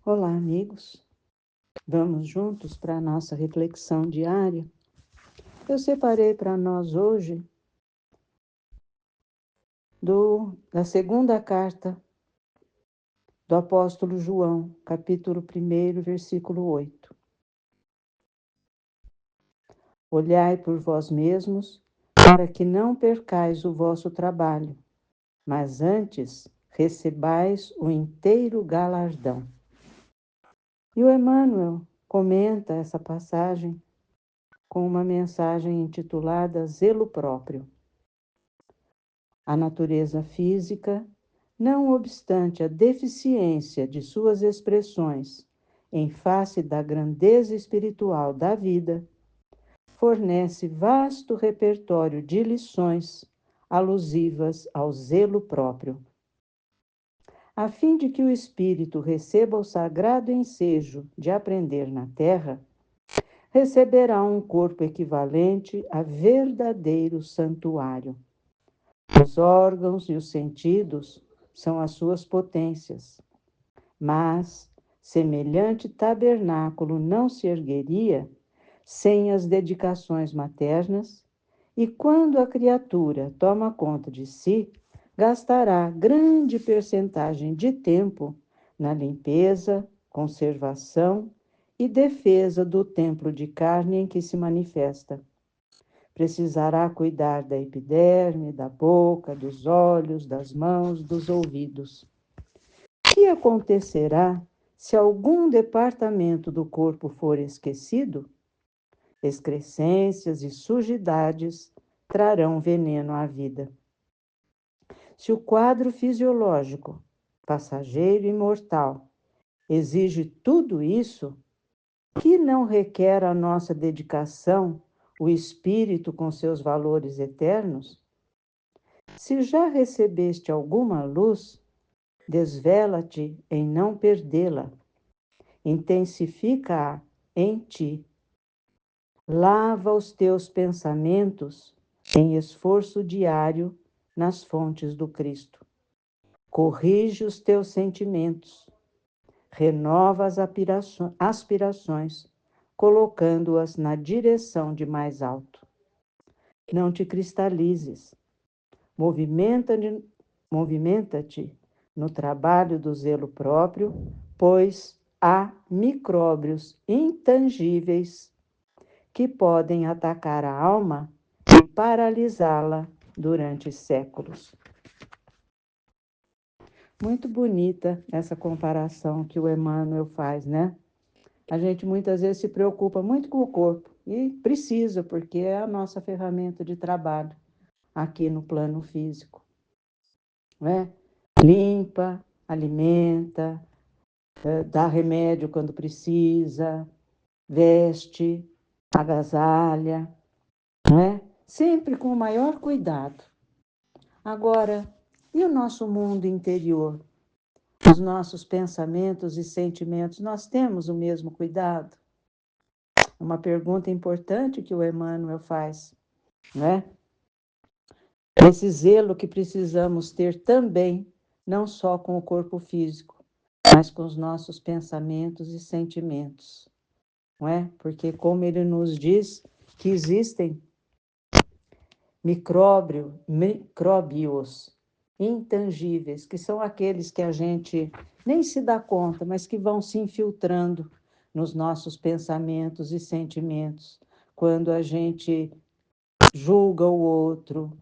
Olá, amigos. Vamos juntos para a nossa reflexão diária. Eu separei para nós hoje da segunda carta do apóstolo João, capítulo 1, versículo 8. Olhai por vós mesmos, para que não percais o vosso trabalho, mas antes recebais o inteiro galardão. E o Emmanuel comenta essa passagem com uma mensagem intitulada Zelo Próprio. A natureza física, não obstante a deficiência de suas expressões em face da grandeza espiritual da vida, fornece vasto repertório de lições alusivas ao zelo próprio. A fim de que o espírito receba o sagrado ensejo de aprender na terra, receberá um corpo equivalente a verdadeiro santuário. Os órgãos e os sentidos são as suas potências, mas semelhante tabernáculo não se ergueria sem as dedicações maternas, e quando a criatura toma conta de si, gastará grande percentagem de tempo na limpeza, conservação e defesa do templo de carne em que se manifesta. Precisará cuidar da epiderme, da boca, dos olhos, das mãos, dos ouvidos. O que acontecerá se algum departamento do corpo for esquecido? Excrescências e sujidades trarão veneno à vida. Se o quadro fisiológico, passageiro e mortal, exige tudo isso, que não requer a nossa dedicação, o espírito com seus valores eternos? Se já recebeste alguma luz, desvela-te em não perdê-la. Intensifica-a em ti. Lava os teus pensamentos em esforço diário nas fontes do Cristo. Corrige os teus sentimentos. Renova as aspirações, colocando-as na direção de mais alto. Não te cristalizes. Movimenta-te no trabalho do zelo próprio, pois há micróbios intangíveis que podem atacar a alma e paralisá-la durante séculos. Muito bonita essa comparação que o Emmanuel faz, né? A gente muitas vezes se preocupa muito com o corpo e precisa, porque é a nossa ferramenta de trabalho aqui no plano físico, né? Limpa, alimenta, dá remédio quando precisa, veste, agasalha, não é? Sempre com o maior cuidado. Agora, e o nosso mundo interior? Os nossos pensamentos e sentimentos, nós temos o mesmo cuidado? É uma pergunta importante que o Emmanuel faz, não é? Esse zelo que precisamos ter também, não só com o corpo físico, mas com os nossos pensamentos e sentimentos, não é? Porque como ele nos diz que existem micróbios intangíveis, que são aqueles que a gente nem se dá conta, mas que vão se infiltrando nos nossos pensamentos e sentimentos, quando a gente julga o outro,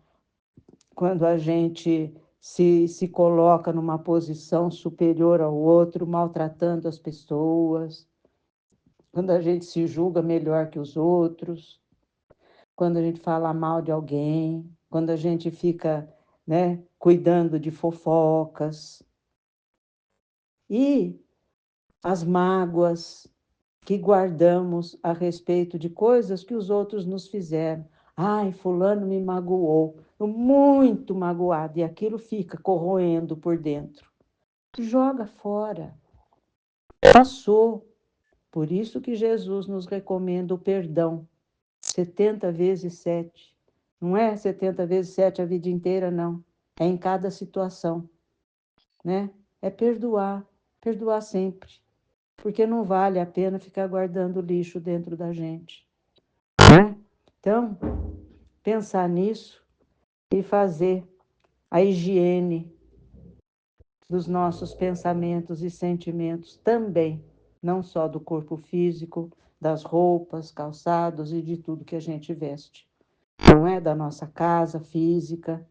quando a gente se coloca numa posição superior ao outro, maltratando as pessoas, quando a gente se julga melhor que os outros, quando a gente fala mal de alguém, quando a gente fica, né, cuidando de fofocas. E as mágoas que guardamos a respeito de coisas que os outros nos fizeram. Ai, fulano me magoou, eu muito magoado, e aquilo fica corroendo por dentro. Joga fora. Passou. Por isso que Jesus nos recomenda o perdão. 70 vezes 7. Não é 70 vezes 7 a vida inteira, não. É em cada situação, né? É perdoar, perdoar sempre. porque não vale a pena ficar guardando lixo dentro da gente, né? Então, pensar nisso e fazer a higiene dos nossos pensamentos e sentimentos também, não só do corpo físico, das roupas, calçados e de tudo que a gente veste. Não é da nossa casa física,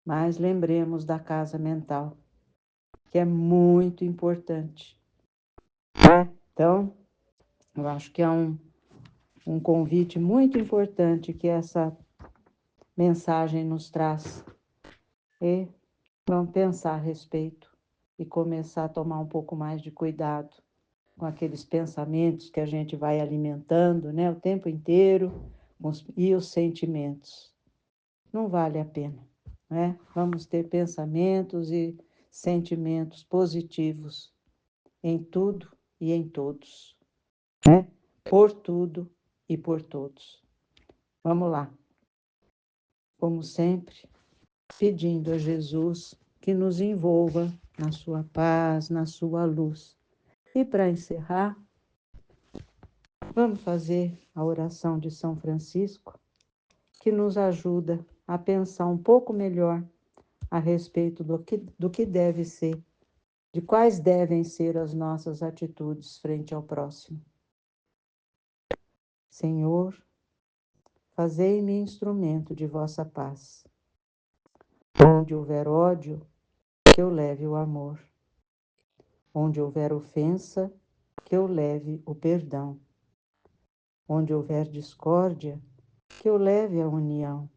mas lembremos da casa mental, que é muito importante, né? Então, eu acho que é um convite muito importante que essa mensagem nos traz. E vamos pensar a respeito e começar a tomar um pouco mais de cuidado com aqueles pensamentos que a gente vai alimentando, né, o tempo inteiro, e os sentimentos. Não vale a pena, né? Vamos ter pensamentos e sentimentos positivos em tudo e em todos, né? Por tudo e por todos. Vamos lá. Como sempre, pedindo a Jesus que nos envolva na sua paz, na sua luz. E para encerrar, vamos fazer a oração de São Francisco, que nos ajuda a pensar um pouco melhor a respeito do que deve ser, de quais devem ser as nossas atitudes frente ao próximo. Senhor, fazei-me instrumento de vossa paz. Onde houver ódio, que eu leve o amor. Onde houver ofensa, que eu leve o perdão. Onde houver discórdia, que eu leve a união.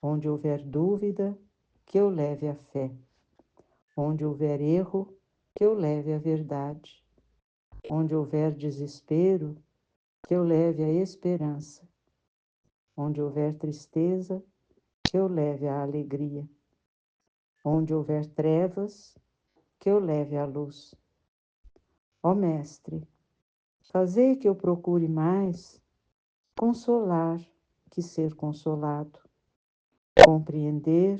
Onde houver dúvida, que eu leve a fé. Onde houver erro, que eu leve a verdade. Onde houver desespero, que eu leve a esperança. Onde houver tristeza, que eu leve a alegria. Onde houver trevas, que eu leve a luz. Ó Mestre, fazei que eu procure mais consolar que ser consolado, compreender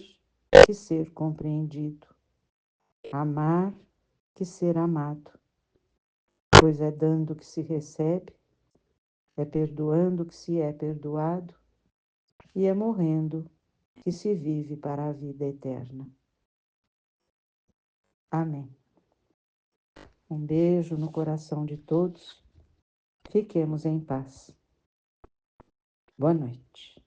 que ser compreendido, amar que ser amado, pois é dando que se recebe, é perdoando que se é perdoado e é morrendo que se vive para a vida eterna. Amém. Um beijo no coração de todos. Fiquemos em paz. Boa noite.